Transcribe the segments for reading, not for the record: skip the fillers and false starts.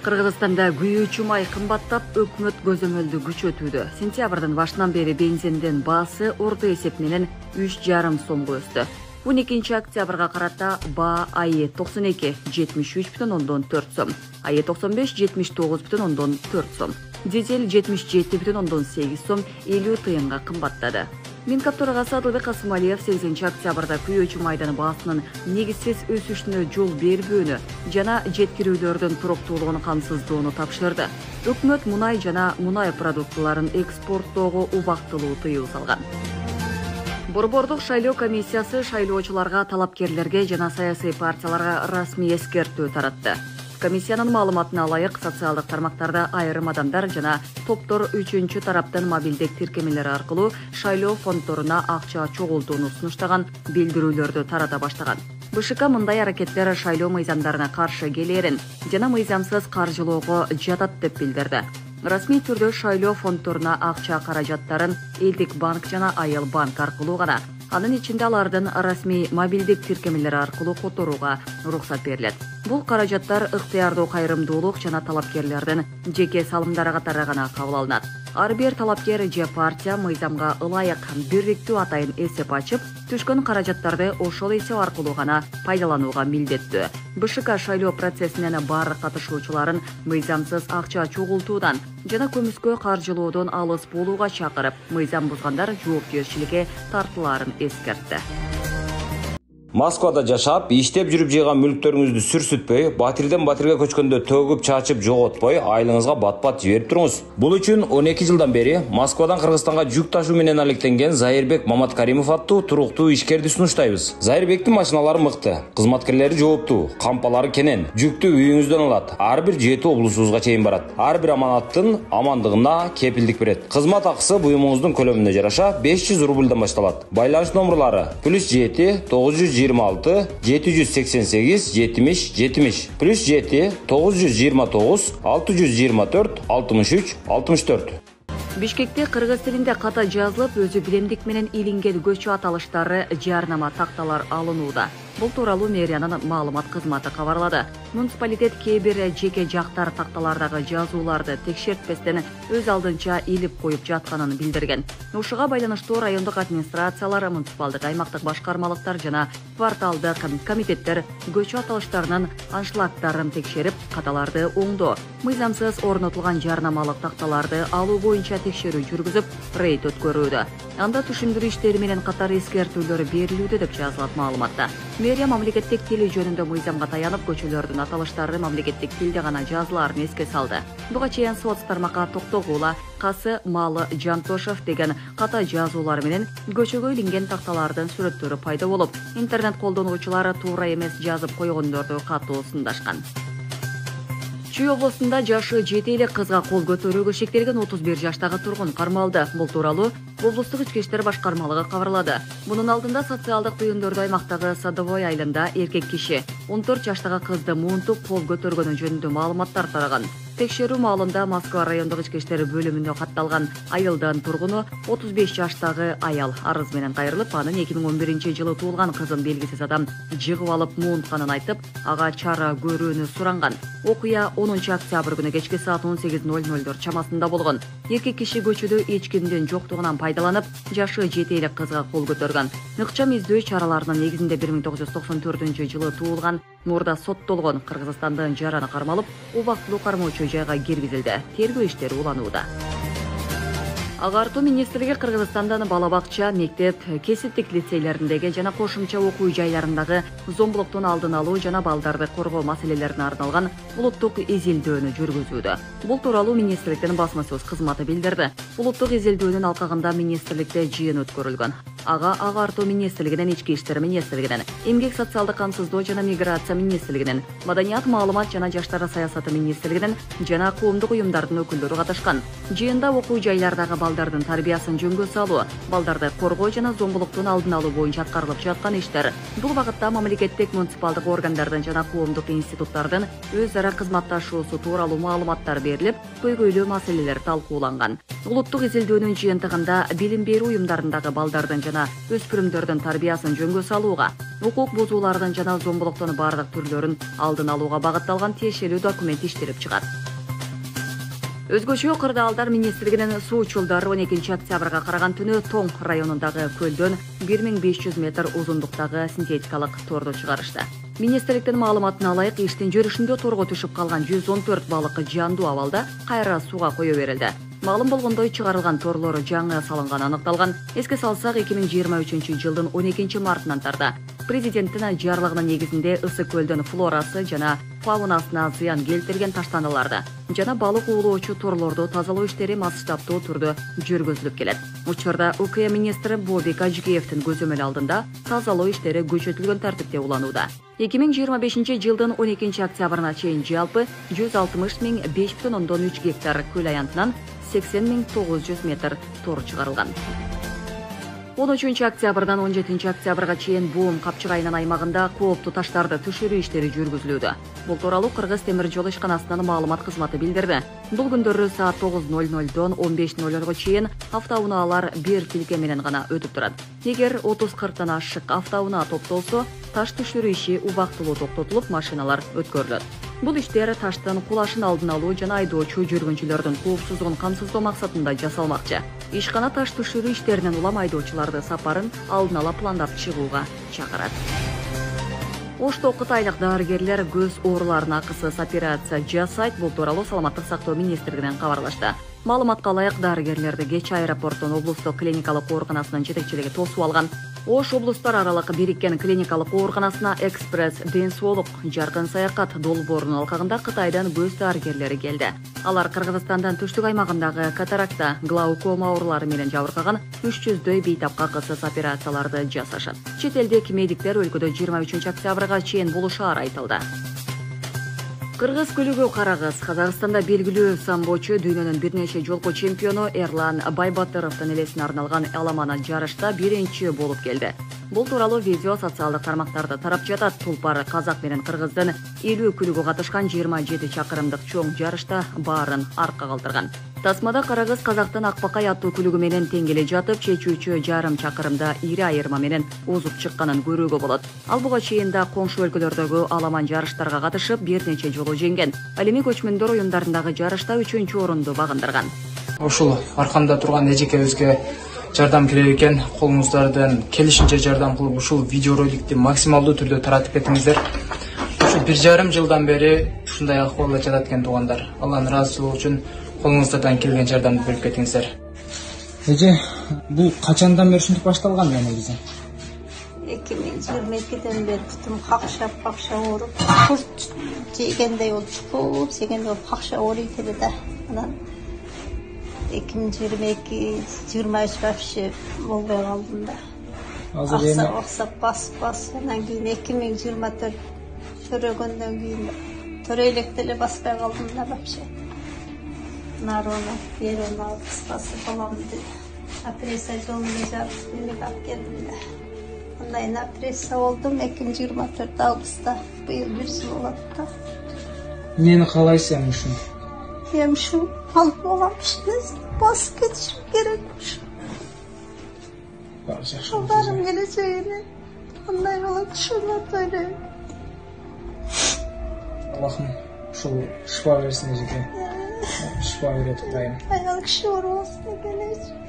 Кыргызстанда күйүүчү май кымбаттап, өкмөт көзөмөлдү күчөтүүдө. Сентябрдын башынан бери бензиндин баасы орто эсеп менен 3,5 сомго өстү. 12 октябрга карата баа айы 92 73,4 сом, айы 95 79,4 сом, дизель 77,8 сом 50 тыйынга кымбаттады. Минкап төрагасы Адылбек Касымалиев 8 октябрда күйүүчү майдын баасынын негизсиз өсүшүнө жол бербөөнү жана жеткирүүлөрдүн туруктуулугун камсыздоону тапшырды. Өкмөт мунай жана мунай продуктыларын экспорттоого убактылуу тыюу салган. Борбордук шайлоо комиссиясы шайлоочуларга, талапкерлерге жана саясий партияларга расмий эскертүү таратты. Комиссиянын маалыматына ылайык, социалдык тармактарда айрым адамдар жана топтор үчүнчү тараптын мобилдик тиркемелери аркылуу шайлоо фонддоруна акча чогултууну сунуштаган билдирүүлөрдү тарата баштаган. БШК мындай аракеттер шайлоо мыйзамдарына каршы келерин жана мыйзамсыз каржылоого жатат деп билдирди. Расмий түрдө шайлоо фонддоруна акча каражаттарын элдик банк жана айыл банк аркылуу гана, анын ичинде алардын расмий мобилдик тиркемелери аркылуу которууга уруксат берилет. Бул каражаттар ыктыярдуу кайрымдуулук жана талапкерлердин жеке салымдары катары гана кабыл алынат. Ар бир талапкер же партия мыйзамга ылайык бириктүү атайын эсеп ачып, түшкөн каражаттарды ошол эсеп аркылуу гана пайдаланууга милдеттүү. БШК шайлоо процессинин баардык катышуучуларын мыйзамсыз акча чогултуудан жана көмүскө каржылоодон алыс болууга чакырып, мыйзам бузгандар жоопкерчиликке тартылаарын эскертти. Москвада жашап, иштеп жүрүп жыйган мүлктөрүңүздү сүрсүтпөй, батирден батирге көчкөндө төгүп чачып жоготпой, айлыңызга бат-бат жиберип туруңуз. Бул үчүн 12 жылдан бери Москвадан Кыргызстанга жүк ташуу менен алектенген Зайырбек Маматкаримов аттуу туруктуу ишкерди сунуштайбыз. Зайырбектин машиналары мыкты, кызматкерлери жооптуу, кампалары кенен, жүктү үйүңүздөн алат. Ар бир 7 облусубузга чейин барат. Ар бир аманаттын амандыгына кепилдик берет. Кызмат акысы буюмуңуздун көлөмүнө жараша 500 рубльдан башталат. Байланыш номерлары +7 926 788 70 70 +7 929 624 63 64. Бишкекте кыргыз тилинде ката жазылып, өзү билемдик менен илинген көчү аталыштары жарнама такталар алынууда. Бул тууралуу мэриянын маалымат кызматы кабарлады. Муниципалитет кээ бир жеке жактар такталардагы жазууларды текшертпестен өз алдынча илип коюп жатканын билдирген. Ушуга байланыштуу райондук администрациялар, муниципалдык аймактык башкармалыктар жана кварталдык комитеттер көчү аталыштарынын аншлагтарын текшерип, каталарды оңдоо, мыйзамсыз орнотулган жарнамалык такталарды алуу боюнча текшерүү жүргүзүп, рейд өткөрүүдө. Анда түшүндүрүү иштери менен катар эскертүүлөр берилүүдө деп жазылат маалыматта. Мэрия мамлекеттик тил жөнүндө мыйзамга таянып, көчөлөрдүн аталыштары мамлекеттик тилде гана жазылаарын эске салды. Буга чейин соц тармакка Токтогула, Касы Малы Жантошев деген ката жазуулар менен көчөгө илинген такталардын сүрөттөрү пайда болуп, интернет колдонуучулары туура эмес жазып койгондорду катуу сындашкан. Чүй областында жашы 7 эле кызга кол көтөрүүгө шектелген 31 жаштагы тургун кармалды. Бул тууралуу облустук ички иштер башкармалыгы кабарлады. Мунун алдында социалдык түйүндөрдө аймактагы Садовой айылында эркек киши 14 жаштагы кызды муунтуп кол көтөргөнү жөнүндө маалыматтар тараган. Текшерүү маалында Москва райондук ички иштер бөлүмүнө катталган айылдын тургуну 35 жаштагы аял арыз менен кайрылып, анын 2011 жылы туулган кызын белгисиз адам жыгып алып муунтканын айтып, ага чара көрүүнү суранган. Окуя 10 октябрь күнү кечки саат 18:00 чамасында болгон. Эркек киши көчөдө эч кимдин жоктугунан пайдаланып, жашы 7 элек кызга кол көтөргөн. Ыкчам издөө чараларынын негизинде 1994 жылы туулган мурда соттолгон Кыргызстандын жараны кармалып, убактылуу кармоочу жайга киргизилди. Тергөө иштери уланууда. Агартуу министрлиги Кыргызстандан бала бакча, мектеп, кесиптик лицейлериндеги жана кошумча окуу жайларындагы зомбулуктун алдын алуу жана балдарды коргоо маселелерине арналган улуттук изилдөөнү жүргүзүүдө. Бул тууралуу министрликтин басма сөз кызматы билдирди. Улуттук изилдөөнүн алкагында министрликте жыйын өткөрүлгөн. Ага Агартуу министрлигинин, Ички иштер министрлигинин, Эмгек социалдык камсыздоо жана миграция министрлигинин, Маданият, маалымат жана жаштар саясаты министрлигинин жана коомдук уюмдардын өкүлдөрү катышкан. Жыйында окуу жайлардагы балдардын тарбиясын жөнгө салуу, балдарды коргоо жана зомбулуктун алдын алуу боюнча аткарылып жаткан иштер. Бул багытта мамлекеттик муниципалдык органдардын жана коомдук институттардын өз ара кызматташуусу тууралуу маалыматтар берилип, көйгөйлүү маселелер талкууланган. Улуттук изилдөөнүн жыйынтыгында билим берүү уюмдарындагы балдардын жана өспүрүмдөрдүн тарбиясын жөнгө салууга, укук бузуулардын жана зомбулуктун бардык түрлөрүн алдын алууга багытталган тиешелүү документ иштелип чыгат. Өзгөчө Кырдаалдар министрлигинин суу чулдары 12 октябрга караган түнү Тоң районундагы көлдөн 1500 метр узундуктагы синтетикалык торду чыгарышты. Министрликтин маалыматына алайык, иштин жүрүшүндө торго түшүп калган 114 балык жандуу абалда кайра сууга кое берилди. Маалым болгондой, чыгарылган торлор жаңы салынганы аныкталган. Эске салсак, 2023 жылдын 12 мартынан тарта президенттин жарлыгынын негизинде ысык көлдүн флорасы жана фаунасына зыян келтирген таштандыларды жана балык уулоочу торлорду тазалоо иштери масштабтуу түрдө жүргүзүлүп келет. Учурда УК министри Бобик Ажикеевдин көзөмөл алдында тазалоо иштери күчөтүлгөн тартипте уланууда. 2025 жылдын 12 октябрына чейин жалпы 160 5,3 гектар көл аянтынан 80 900 метр тор чыгарылган. 13 октябрдан 17 октябрга чейин Буум капчыгайынын аймагында кооптуу таштарды түшүрүү иштери жүргүзүлүүдө. Бул тууралуу Кыргыз темир жол ишканасынын маалымат кызматы билдирди. Бул күндөрү саат 9:00дон 15:00 чейин автоунаалар бир тилке менен гана өтүп турат. Эгер 30-40 ашык автоунаа топтолсо, таш түшүрүү иши убактылуу токтотулуп, машиналар өткөрүлөт. Бул иштер таштын кулашын алдын алуу жана айдоочу жүргүнчүлөрдүн коопсуздугун камсыздоо максатында жасалмакчы. Ишкана таш түшүрүү иштеринен улам айдоочуларды сапарын алдын ала пландап чыгууга чакырат. Ошто кытайлык дарыгерлер көз ооруларына акысыз операция жасайт. Бул тууралуу Саламаттык сактоо министрлигинен кабарлашты. Маалыматка ылайык, дарыгерлерди кеч аэропорттун облустук клиникалык ооруканасынын жетекчилиги тосуп алган. Ош облустар аралык бириккен клиникалык ооруканасына экспресс ден соолук жаркын саякат долбоорунун алкагында Кытайдан көз дарыгерлери келди. Алар Кыргызстандан түштүк аймагындагы катаракта, глаукома оорулары менен жабыркаган 300дөй бейтапка акысыз операцияларды жасашат. Чет элдик медиктер өлкөдө 23 октябрга чейин болушаары айтылды. Кыргыз күлүгү карагыз. Казакстанда белгилүү самбочу, дүйнөнүн бир нече жолку чемпиону Эрлан Байбатыровдун элесине арналган аламана жарышта биринчи болуп келди. Бул тууралуу видео социалдык тармактарда тарап жатат. Тулпар казак менен кыргыздын 50 күлүгү катышкан 27 чакырымдык чоң жарышта баарын арка калтырган. Тасмада карагыз казактын Акбакай аттуу күлүгү менен тең келе жатып, чечүүчү жарым чакырымда ири айырма менен озуп чыкканын көрүүгө болот. Ал буга чейин да коңшу өлкөлөрдөгү аламан жарыштарга катышып, бир нече жолу жеңген. Ал эми көчмөндөр оюндарындагы жарышта 3-чү орунду багындырган. Ушул арканда турган эжекебизге жардам керек экен. Колуңуздардан келишинче жардам кылып, ушул видеороликти максималдуу түрдө таратып кетиңиздер. Ушу 1,5 жылдан бери ушундай акыбалда жатат экен туугандар. Алланын ыраазычылыгы үчүн колуңуздардан келген жардамды берип кетиңиздер. Эже, бул качандан бери ушинтип башталган негизи? 2022-ден бeri tuttum kakşa olup, kurt jegендей oldu, çok jegендей oldu, kakşa oluyor tabi de. 2022-23 вообще olmaya kaldım da. Aksap bas, ondan keyin 2024 törögönden keyin töreylekleri basmaya kaldım da вообще. Narona, yerona, kıskası falan dedi. Apresa yolunda jarısı beni kap geldim de. Ondan apresa oldum 2024 Ağustos'ta. Bu yıl bir yıl oladı da. Neni kalaysın uşun? Hem şu alıp olamışsınız. Basıp geçişim gerekmiş. Onların geleceğini. Ondan yola düşünmek böyle. Allah'ım şu şifa versin Eceke. Şifa veretip dayım. Ayağlık şifa olsun geleceğim.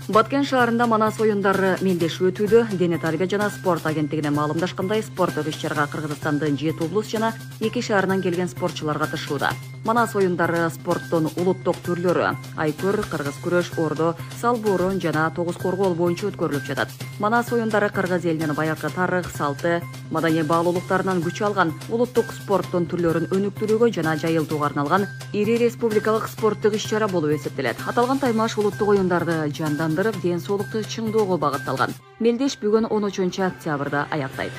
Баткен шаарында Манас оюндары мелдешүү өтүүдө. Дене тарбия жана спорт агенттигинен маалымдашкандай, спорттук иш-чарага Кыргызстандын 7 облус жана 2 шаарынан келген спортчулар катышууда. Манас оюндары спорттун улуттук түрлөрү айкөр, кыргыз күрөш, ордо, салбоорун жана тогуз коргоол боюнча өткөрүлүп жатат. Манас оюндары кыргыз элинин баягы тарых, салты, маданий баалуулуктарынан күч алган улуттук спорттун түрлөрүн өнүктүрүүгө жана жайылтууга арналган ири республикалык спорттук иш-чара болуп эсептелет. Аталган таймаш улуттук оюндарды жандандырып, ден соолукту чыңдоого багытталган. Мелдеш бүгүн 13 октябрда аяктайт.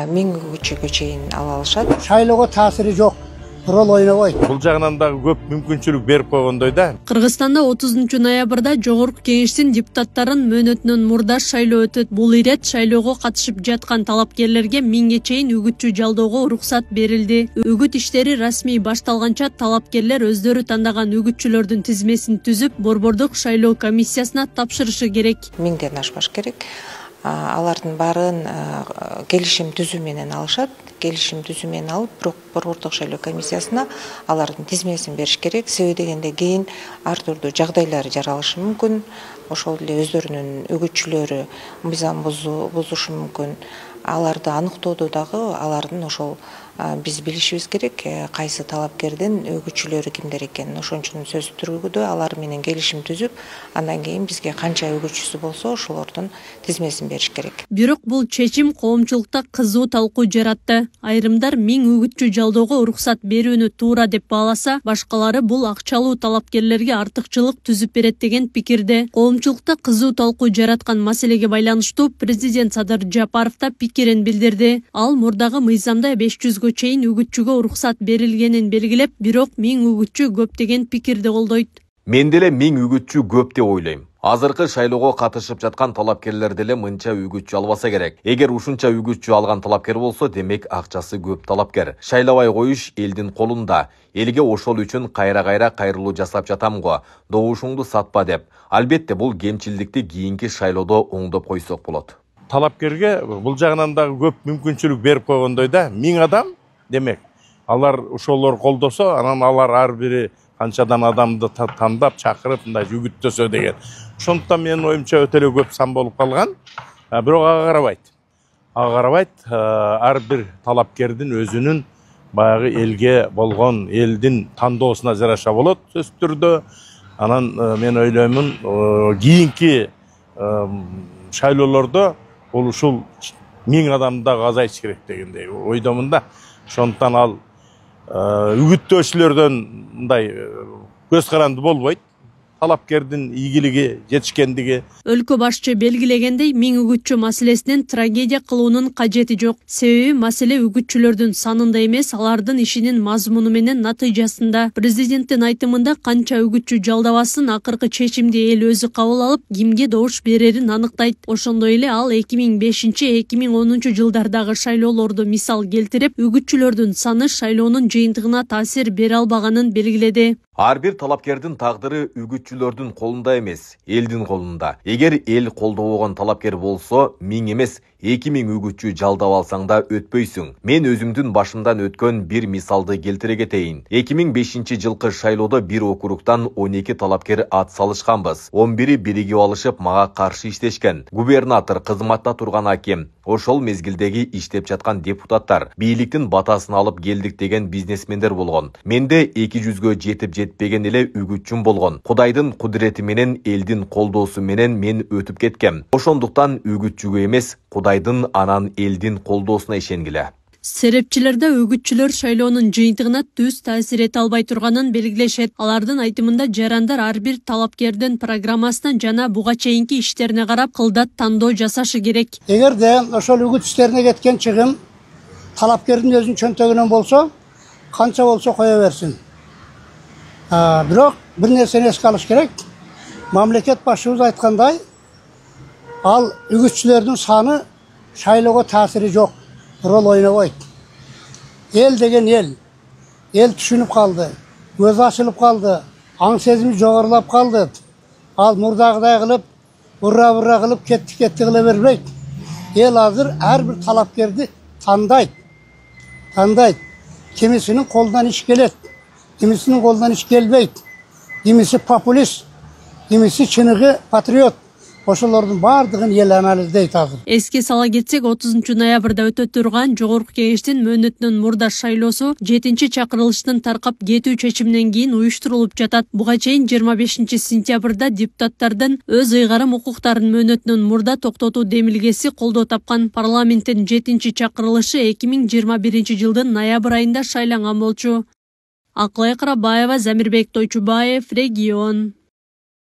1000 үгүтчүгө чейин ала алышат. Шайлоого таасири жок. Рол ойнобойт. Бул жагынан дагы көп мүмкүнчүлүк берип койгондой да. Кыргызстанда 30 ноябрда Жогорку Кеңештин депутаттарын мөөнөтүнөн мурда шайлоо өтөт. Бул ирет шайлоого катышып жаткан талапкерлерге 1000ге чейин үгүтчү жалдоого уруксат берилди. Үгүт иштери расмий башталганча талапкерлер өздөрү тандаган үгүтчүлөрдүн тизмесин түзүп, борбордук шайлоо комиссиясына тапшырышы керек. 1000ден ашпаш керек. Алардын баарын келишим түзүү менен алышат. Келишим түзүү менен алып, бирок борбордук шайлоо комиссиясына алардын тизмесин бериш керек. Себеби дегенде кийин ар түрдүү жагдайлар жаралышы мүмкүн. Ошол эле өздөрүнүн үгүтчүлөрү мыйзам бузушу мүмкүн. Аларды аныктоодо дагы алардын ошол биз билишибиз керек, кайсы талапкердин үгүтчүлөрү кимдер экенин. Ошончун сөз түрүгүдө алар менен келишим түзүп, андан кийин бизге канча үгүтчүсү болсо, ошолордун тизмесин бериш керек. Бирок бул чечим коомчулукта кызуу талкуу жаратты. Айрымдар 1000 үгүтчү жалдоого уруксат берүүнү туура деп бааласа, башкалары бул акчалуу талапкерлерге артыкчылык түзүп берет деген пикирде. Коомчулукта кызуу талкуу жараткан маселеге байланыштуу президент Садыр Жапаров да пикирин билдирди. Ал мурдагы мыйзамда 500 чейин үгүтчүгө уруксат берилгенин белгилеп, бирок 1000 үгүтчү көп деген пикирди колдойт. Мен деле 1000 үгүтчү көп деп ойлойм. Азыркы шайлоого катышып жаткан талапкерлер деле мынча үгүтчү албаса керек. Эгер ушунча үгүтчү алган талапкер болсо, демек акчасы көп талапкер. Шайлабай коюш элдин колунда. Элге ошол үчүн кайра кайрылуу жасап жатам го. Добушуңду сатпа деп. Албетте бул кемчилдикти кийинки шайлоодо оңдоп койсок болот. Талапкерге бул жагынан дагы көп мүмкүнчүлүк берип койгондой да. 1000 адам демек. Алар ошолор колдосо, анан алар ар бири канчадан адамды тандап, чакырып, мындай үгүттөсө деген. Ошондуктан менин оюмча өтө эле көп сан болуп калган. Бирок ага карабайт. Ага карабайт, ар бир талапкердин өзүнүн баягы элге болгон элдин тандоосуна жараша болот сөзсүз түрдө. Анан мен ойлоймун, кийинки шайлоолордо ол ушул 1000 адамды дагы азайтыш керек дегендей ойдомун да. Ошондуктан ал үгүттөөчүлөрдөн мындай көз каранды болбойт. Талапкердин ийгилиги, жетишкендиги. Өлкө башчы белгилегендей, 1000 үгүтчү маселесинен трагедия кылуунун кажети жок. Себеби маселе үгүтчүлөрдүн санында эмес, алардын ишинин мазмуну менен натыйжасында. Президенттин айтымында канча үгүтчү жалдабасын акыркы чечимди эл өзү кабыл алып, кимге добуш берерин аныктайт. Ошондой эле ал 2005-2010 жылдардагы шайлоолорду мисал келтирип, үгүтчүлөрдүн саны шайлоонун жыйынтыгына таасир бере албаганын белгиледи. Ар бир талапкердин тагдыры үгүтчүлөрдүн колунда эмес, элдин колунда. Эгер эл колдобогон талапкер болсо, 1000 эмес, 2000 үгүтчү жалдап алсаң да өтпөйсүң. Мен өзүмдүн башымдан өткөн бир мисалды келтире кетейин. 2005 жылкы шайлоодо бир округтан 12 талапкер ат салышканбыз. 11-и биригип алышып мага каршы иштешкен. Губернатор, кызматта турган аким, ошол мезгилдеги иштеп жаткан депутаттар, бийликтин батасын алып келдик деген бизнесмендер болгон. Менде 200гө жетип жетпеген эле үгүтчүм болгон. Кудайдын кудурети менен, элдин колдоосу менен мен өтүп кеткем. Ошондуктан үгүтчүгө эмес, Кудайдын анан элдин колдоосуна ишенгиле. Серепчилерде үгүтчүлөр шайлоонун жыйынтыгына түз таасир эте албай турганын белгилешет. Алардын айтымында жарандар ар бир талапкердин программасынан жана буга чейинки иштерине карап кылдат тандоо жасашы керек. Эгерде ошол үгүт иштерине кеткен чыгым талапкердин өзүнүн чөнтөгүнөн болсо, канча болсо кое берсин. Бирок бир нерсени эске алыш керек. Мамлекет башчыбыз айткандай, ал үгүтчүлөрдүн саны шайлоого таасири жок. Рол ойнобойт. Эл деген эл түшүнүп калды, көз ачылып калды, аң сезими жогорулап калды. Ал мурдагыдай кылып, бурра кылып кетти кыла бербейт. Эл азыр ар бир талапкерди тандайт. Кимисинин колунан иш келет, кимисинин колунан иш келбейт. Кимиси популист, кимиси чыныгы патриот. Ошолордун бардыгын эл анализдейт азыр. Эске сала кетсек, 30 ноябрда өтө турган Жогорку Кеңештин мөөнөтүнөн мурда шайлоосу 7-чакырылыштын таркап кетүү чечиминен кийин уюштурулуп жатат. Буга чейин 25 сентябрда депутаттардын өз ыйгарым укуктарын мөөнөтүнөн мурда токтотуу демилгеси колдоо тапкан. Парламенттин 7-чакырылышы 2021 жылдын ноябрь айында шайланган болчу. Акылай Карабаева, Замирбек Тойчубаев, Регион.